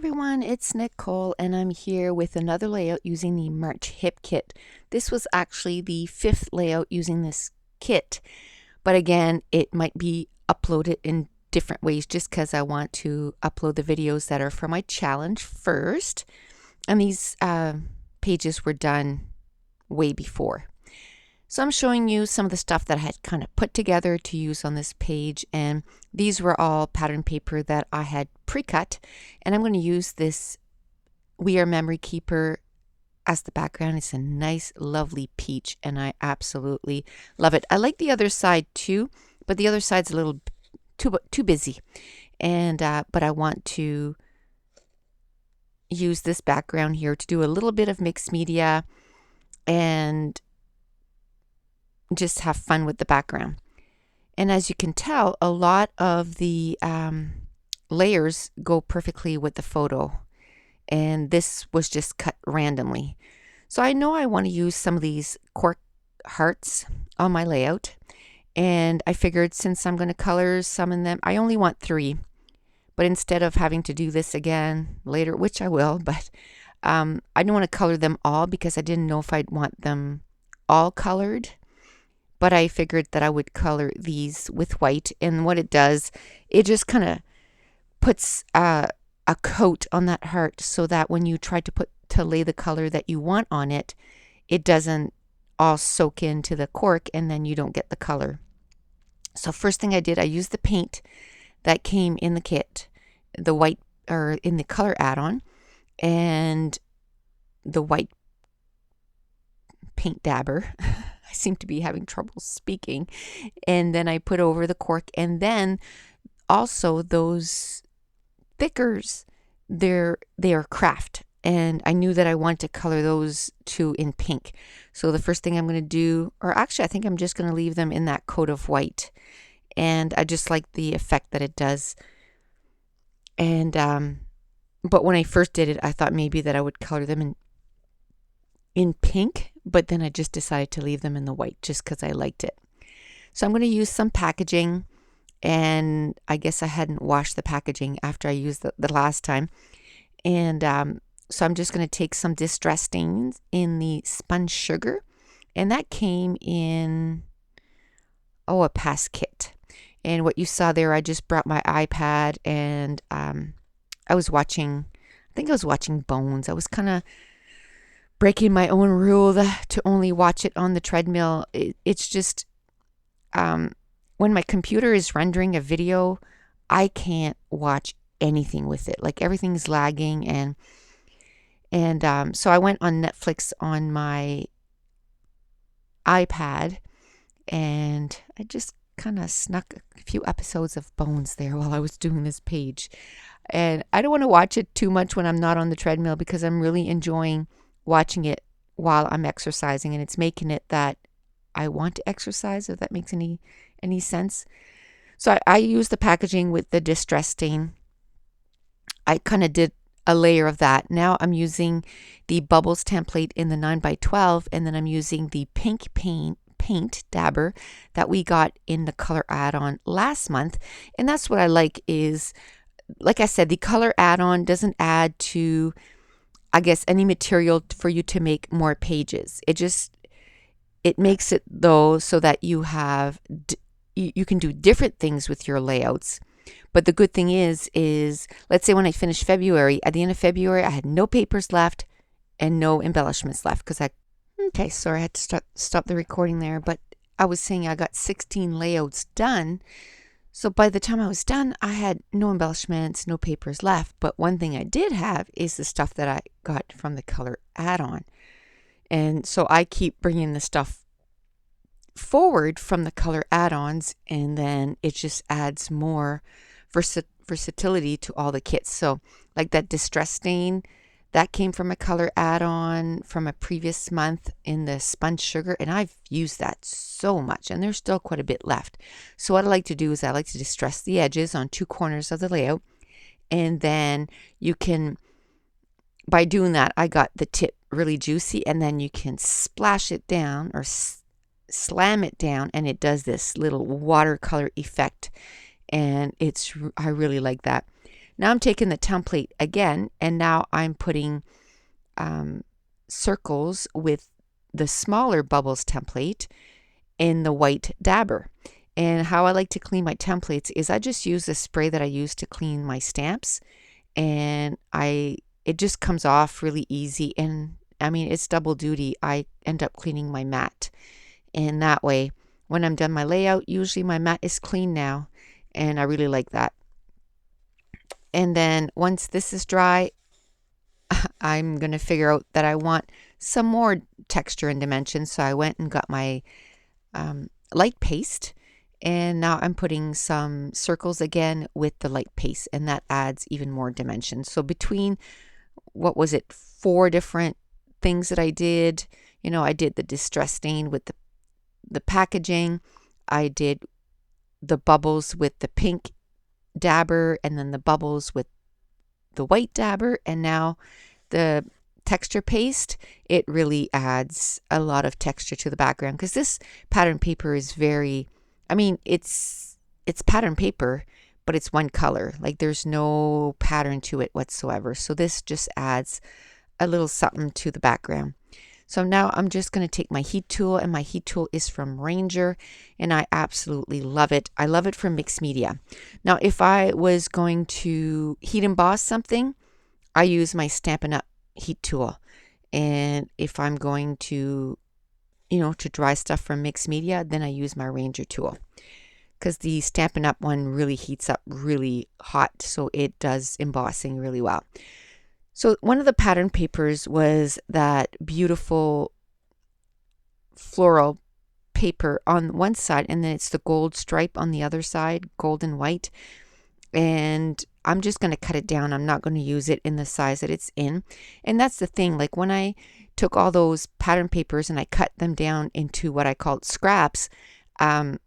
everyone, it's Nicole and I'm here with another layout using the March Hip Kit. This was actually the 5th layout using this kit, but again, it might be uploaded in different ways just because I want to upload the videos that are for my challenge first. And these pages were done way before. So I'm showing you some of the stuff that I had kind of put together to use on this page, and these were all pattern paper that I had pre-cut, and I'm going to use this We Are Memory Keeper as the background. It's a nice lovely peach and I absolutely love it. I like the other side too, but the other side's a little too busy, and but I want to use this background here to do a little bit of mixed media and just have fun with the background. And as you can tell, a lot of the layers go perfectly with the photo, and this was just cut randomly. So I know I want to use some of these cork hearts on my layout, and I figured since I'm going to color some in them, I only want 3, but instead of having to do this again later, which I will, but I don't want to color them all because I didn't know if I'd want them all colored. But I figured that I would color these with white, and what it does, it just kind of puts a coat on that heart so that when you try to lay the color that you want on it, it doesn't all soak into the cork and then you don't get the color. So first thing I did, I used the paint that came in the kit, the white, or in the color add-on, and the white paint dabber. I seem to be having trouble speaking. And then I put over the cork, and then also those thickers, they are craft, and I knew that I wanted to color those too in pink. So the first thing I'm going to do, or actually I think I'm just going to leave them in that coat of white, and I just like the effect that it does. And but when I first did it, I thought maybe that I would color them in pink, but then I just decided to leave them in the white just because I liked it. So I'm going to use some packaging, and I guess I hadn't washed the packaging after I used the last time. And so I'm just going to take some distress stains in the sponge sugar, and that came in, a past kit. And what you saw there, I just brought my iPad, and I think I was watching Bones. I was kind of breaking my own rule to only watch it on the treadmill. It's just when my computer is rendering a video, I can't watch anything with it. Like everything's lagging, and so I went on Netflix on my iPad, and I just kind of snuck a few episodes of Bones there while I was doing this page. And I don't want to watch it too much when I'm not on the treadmill because I'm really enjoying watching it while I'm exercising, and it's making it that I want to exercise, if that makes any sense. So I use the packaging with the distress stain. I kind of did a layer of that. Now I'm using the bubbles template in the 9x12, and then I'm using the pink paint dabber that we got in the color add-on last month. And that's what I like is, like I said, the color add-on doesn't add to, I guess, any material for you to make more pages. It makes it though so that you have you can do different things with your layouts. But the good thing is let's say when I finished February, at the end of February, I had no papers left and no embellishments left because okay, sorry, I had to stop the recording there, but I was saying I got 16 layouts done. So by the time I was done, I had no embellishments, no papers left. But one thing I did have is the stuff that I got from the color add-on. And so I keep bringing the stuff forward from the color add-ons, and then it just adds more versatility to all the kits. So like that distress stain, that came from a color add-on from a previous month in the sponge sugar, and I've used that so much, and there's still quite a bit left. So what I like to do is I like to distress the edges on 2 corners of the layout, and then you can, by doing that, I got the tip really juicy, and then you can splash it down or slam it down, and it does this little watercolor effect, and I really like that. Now I'm taking the template again, and now I'm putting circles with the smaller bubbles template in the white dabber. And how I like to clean my templates is I just use the spray that I use to clean my stamps, and it just comes off really easy. And I mean, it's double duty. I end up cleaning my mat, and that way when I'm done my layout, usually my mat is clean now, and I really like that. And then once this is dry, I'm going to figure out that I want some more texture and dimension. So I went and got my light paste, and now I'm putting some circles again with the light paste, and that adds even more dimension. So between, what was it, 4 different things that I did, I did the distress stain with the packaging, I did the bubbles with the pink dabber, and then the bubbles with the white dabber, and now the texture paste. It really adds a lot of texture to the background, because this pattern paper is very, I mean, it's pattern paper, but it's one color. Like, there's no pattern to it whatsoever. So this just adds a little something to the background. So now I'm just going to take my heat tool, and my heat tool is from Ranger, and I absolutely love it. I love it from mixed media. Now, if I was going to heat emboss something, I use my Stampin' Up! Heat tool. And if I'm going to, to dry stuff from mixed media, then I use my Ranger tool, because the Stampin' Up! One really heats up really hot, so it does embossing really well. So one of the pattern papers was that beautiful floral paper on one side, and then it's the gold stripe on the other side, gold and white. And I'm just going to cut it down. I'm not going to use it in the size that it's in. And that's the thing, like when I took all those pattern papers and I cut them down into what I called scraps, it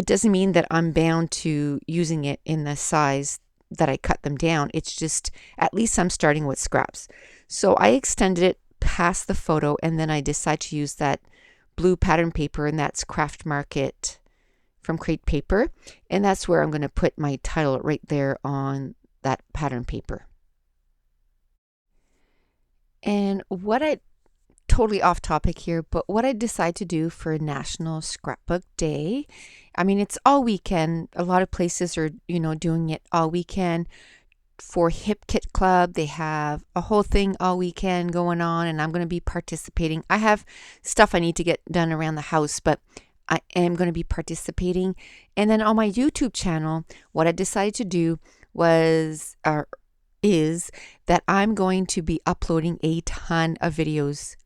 doesn't mean that I'm bound to using it in the size that I cut them down. It's just, at least I'm starting with scraps. So I extended it past the photo, and then I decided to use that blue pattern paper, and that's Craft Market from Crate Paper, and that's where I'm going to put my title right there on that pattern paper. And totally off topic here, but what I decide to do for National Scrapbook Day, I mean, it's all weekend. A lot of places are, doing it all weekend. For Hip Kit Club, they have a whole thing all weekend going on, and I'm going to be participating. I have stuff I need to get done around the house, but I am going to be participating. And then on my YouTube channel, what I decided to do is that I'm going to be uploading a ton of videos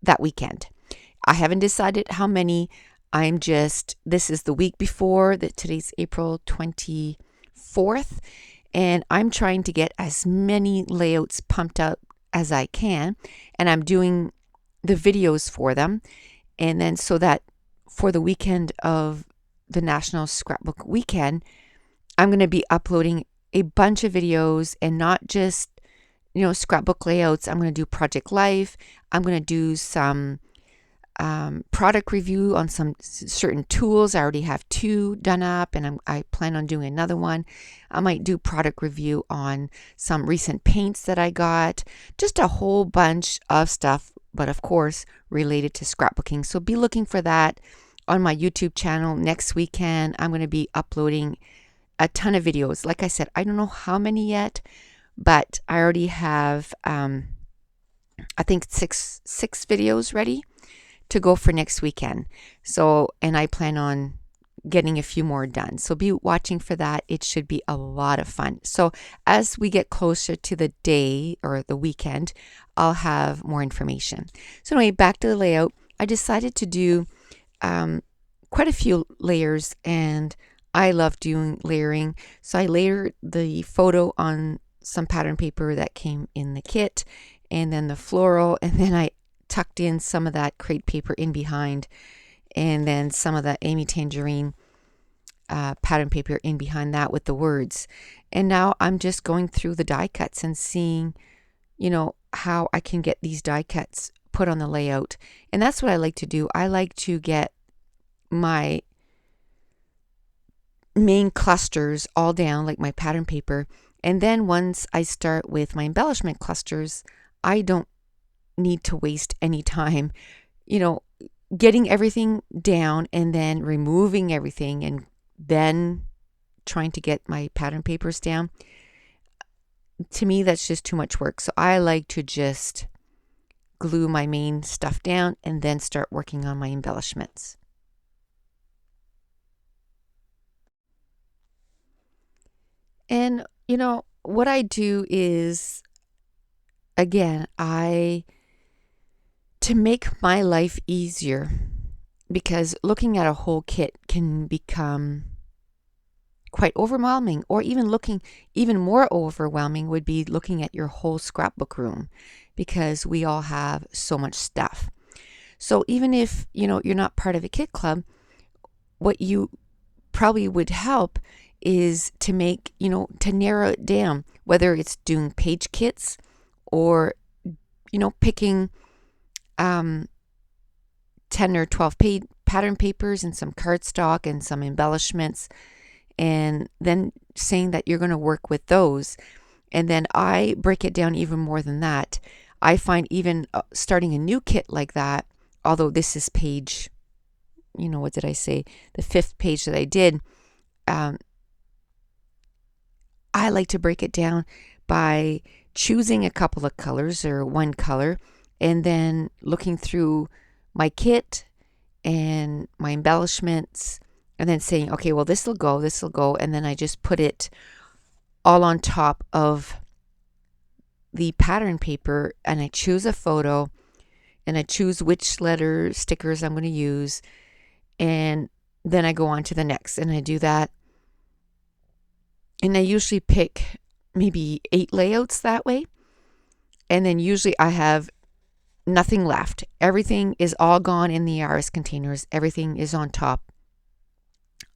that weekend. I haven't decided how many. This is the week before, today's April 24th, and I'm trying to get as many layouts pumped out as I can, and I'm doing the videos for them. And then so that for the weekend of the National Scrapbook Weekend, I'm going to be uploading a bunch of videos, and not just, scrapbook layouts. I'm going to do project life. I'm going to do some product review on some certain tools. I already have 2 done up, and I plan on doing another one. I might do product review on some recent paints that I got. Just a whole bunch of stuff, but of course related to scrapbooking. So be looking for that on my YouTube channel next weekend. I'm going to be uploading a ton of videos. Like I said, I don't know how many yet, but I already have I think six videos ready to go for next weekend. So, and I plan on getting a few more done. So be watching for that. It should be a lot of fun. So as we get closer to the day or the weekend, I'll have more information. So anyway, back to the layout. I decided to do quite a few layers, and I love doing layering. So I layered the photo on some pattern paper that came in the kit, and then the floral, and then I tucked in some of that crate paper in behind, and then some of the Amy Tangerine pattern paper in behind that with the words. And now I'm just going through the die cuts and seeing, how I can get these die cuts put on the layout. And that's what I like to do. I like to get my main clusters all down, like my pattern paper. And then once I start with my embellishment clusters, I don't need to waste any time, getting everything down and then removing everything and then trying to get my pattern papers down. To me, that's just too much work. So I like to just glue my main stuff down and then start working on my embellishments. And, what I do is, again, to make my life easier, because looking at a whole kit can become quite overwhelming, or even more overwhelming would be looking at your whole scrapbook room, because we all have so much stuff. So even if, you're not part of a kit club, what you probably would help is to make, to narrow it down, whether it's doing page kits or, picking 10 or 12 pattern papers and some cardstock and some embellishments, and then saying that you're going to work with those. And then I break it down even more than that. I find even starting a new kit like that, although this is page, what did I say? The 5th page that I did. I like to break it down by choosing a couple of colors or one color, and then looking through my kit and my embellishments, and then saying, okay, well, this will go, and then I just put it all on top of the pattern paper, and I choose a photo, and I choose which letter stickers I'm going to use, and then I go on to the next, and I do that. And I usually pick maybe 8 layouts that way. And then usually I have nothing left. Everything is all gone in the RS containers. Everything is on top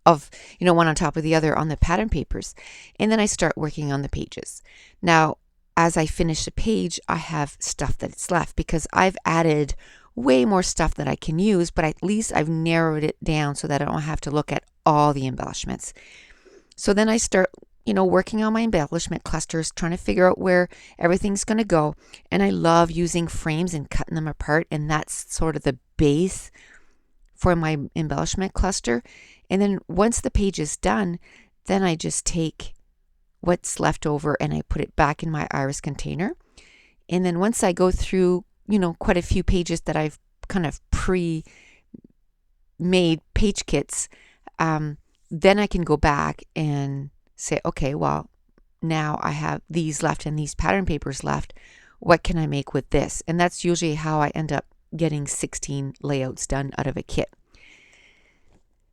of, one on top of the other on the pattern papers. And then I start working on the pages. Now, as I finish the page, I have stuff that's left because I've added way more stuff that I can use, but at least I've narrowed it down so that I don't have to look at all the embellishments. So then I start working on my embellishment clusters, trying to figure out where everything's going to go. And I love using frames and cutting them apart. And that's sort of the base for my embellishment cluster. And then once the page is done, then I just take what's left over and I put it back in my iris container. And then once I go through, quite a few pages that I've kind of pre-made page kits, then I can go back and say, okay, well, now I have these left and these pattern papers left. What can I make with this? And that's usually how I end up getting 16 layouts done out of a kit.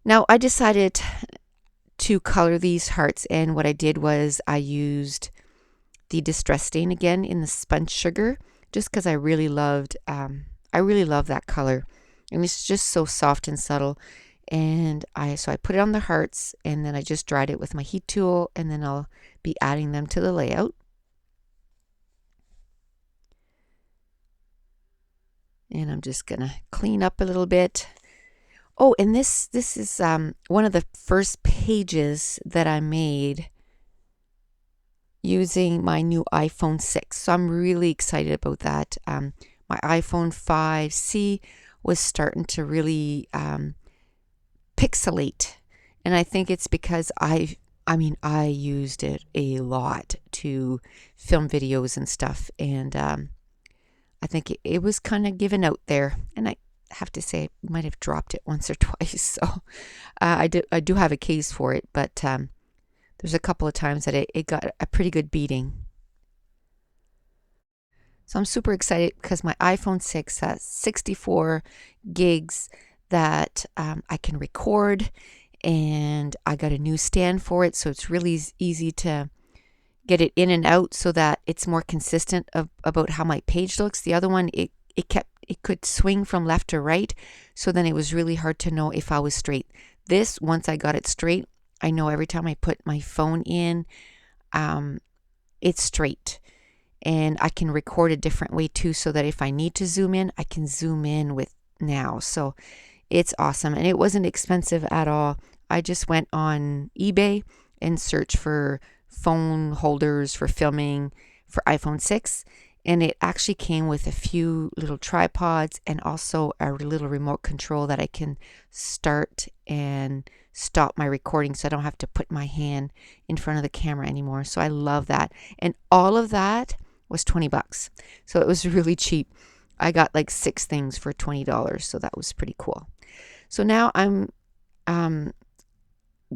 Now, I decided to color these hearts, and what I did was I used the Distress Stain again in the Sponge Sugar, just because I really loved that color, and it's just so soft and subtle. And I put it on the hearts, and then I just dried it with my heat tool, and then I'll be adding them to the layout. And I'm just gonna clean up a little bit. Oh, and this is one of the first pages that I made using my new iPhone 6. So I'm really excited about that. My iPhone 5C was starting to really pixelate, and I think it's because I used it a lot to film videos and stuff, and I think it was kind of given out there, and I have to say I might have dropped it once or twice, so I do have a case for it, but there's a couple of times that it got a pretty good beating. So I'm super excited because my iPhone 6 has 64 gigs that I can record, and I got a new stand for it, so it's really easy to get it in and out so that it's more consistent about how my page looks. The other one, it could swing from left to right, so then it was really hard to know if I was straight. This, once I got it straight, I know every time I put my phone in, it's straight. And I can record a different way too, so that if I need to zoom in, I can zoom in with now. So it's awesome, and it wasn't expensive at all. I just went on eBay and searched for phone holders for filming for iPhone 6, and it actually came with a few little tripods and also a little remote control that I can start and stop my recording, so I don't have to put my hand in front of the camera anymore. So I love that. And all of that was $20. So it was really cheap. I got like 6 things for $20, so that was pretty cool. So now I'm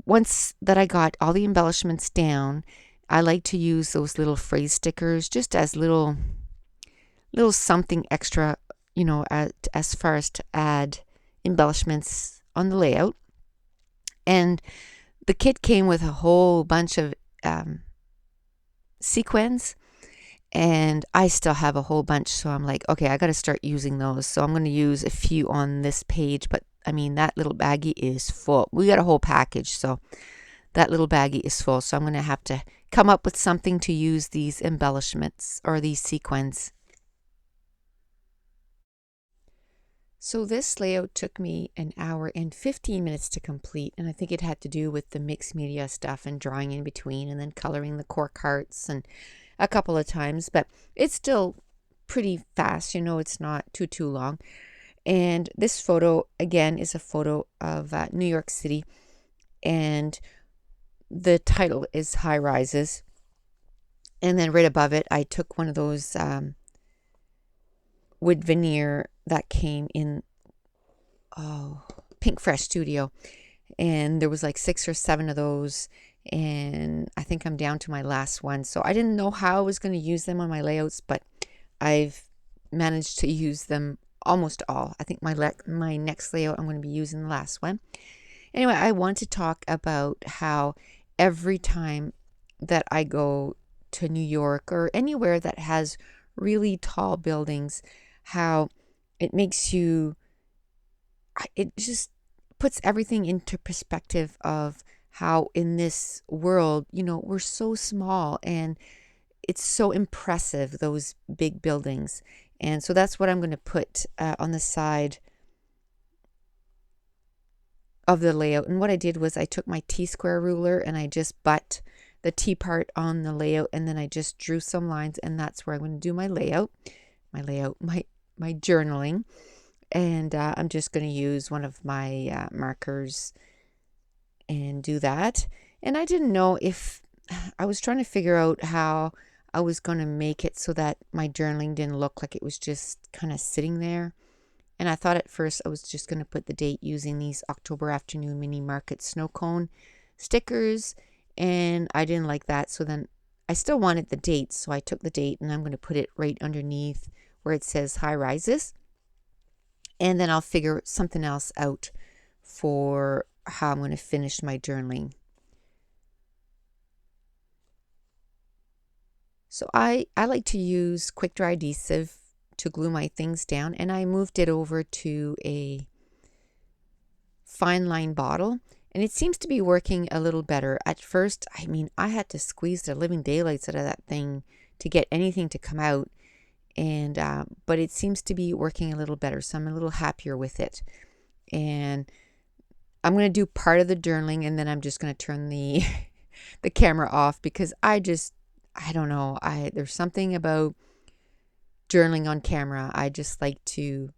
once that I got all the embellishments down, I like to use those little phrase stickers just as little something extra, as far as to add embellishments on the layout. And the kit came with a whole bunch of sequins, and I still have a whole bunch, so I'm like, okay, I got to start using those. So I'm going to use a few on this page, but I mean, that little baggie is full. We got a whole package, so that little baggie is full. So I'm going to have to come up with something to use these embellishments or these sequins. So this layout took me an hour and 15 minutes to complete, and I think it had to do with the mixed media stuff and drawing in between and then coloring the cork hearts and a couple of times, but it's still pretty fast. It's not too long. And this photo again is a photo of New York City, and the title is High Rises. And then right above it, I took one of those wood veneer that came in Pink Fresh Studio, and there was like 6 or 7 of those, and I think I'm down to my last one. So I didn't know how I was going to use them on my layouts, but I've managed to use them almost all. I think my next layout I'm going to be using the last one. Anyway, I want to talk about how every time that I go to New York or anywhere that has really tall buildings, how it makes you, it just puts everything into perspective of how in this world, we're so small, and it's so impressive, those big buildings. And so that's what I'm going to put on the side of the layout. And what I did was I took my T-square ruler and I just butt the T part on the layout, and then I just drew some lines, and that's where I'm going to do my journaling. And I'm just going to use one of my markers and do that. And I didn't know if I was trying to figure out how I was going to make it so that my journaling didn't look like it was just kind of sitting there. And I thought at first I was just going to put the date using these October Afternoon Mini Market snow cone stickers, and I didn't like that. So then I still wanted the date, so I took the date and I'm going to put it right underneath where it says High Rises. And then I'll figure something else out for how I'm going to finish my journaling. So I like to use quick dry adhesive to glue my things down, and I moved it over to a fine line bottle, and it seems to be working a little better. At first, I had to squeeze the living daylights out of that thing to get anything to come out, and but it seems to be working a little better, so I'm a little happier with it. And I'm going to do part of the journaling, and then I'm just going to turn the the camera off, because I don't know, there's something about journaling on camera. I just like to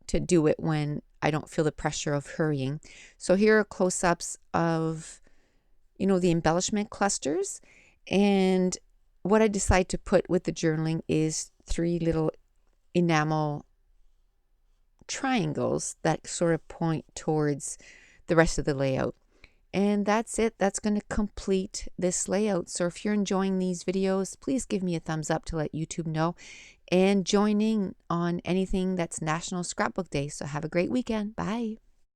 do it when I don't feel the pressure of hurrying. So here are close-ups of the embellishment clusters, and what I decide to put with the journaling is 3 little enamel triangles that sort of point towards the rest of the layout. And that's it. That's going to complete this layout. So if you're enjoying these videos, please give me a thumbs up to let YouTube know, and join in on anything that's National Scrapbook Day. So have a great weekend. Bye.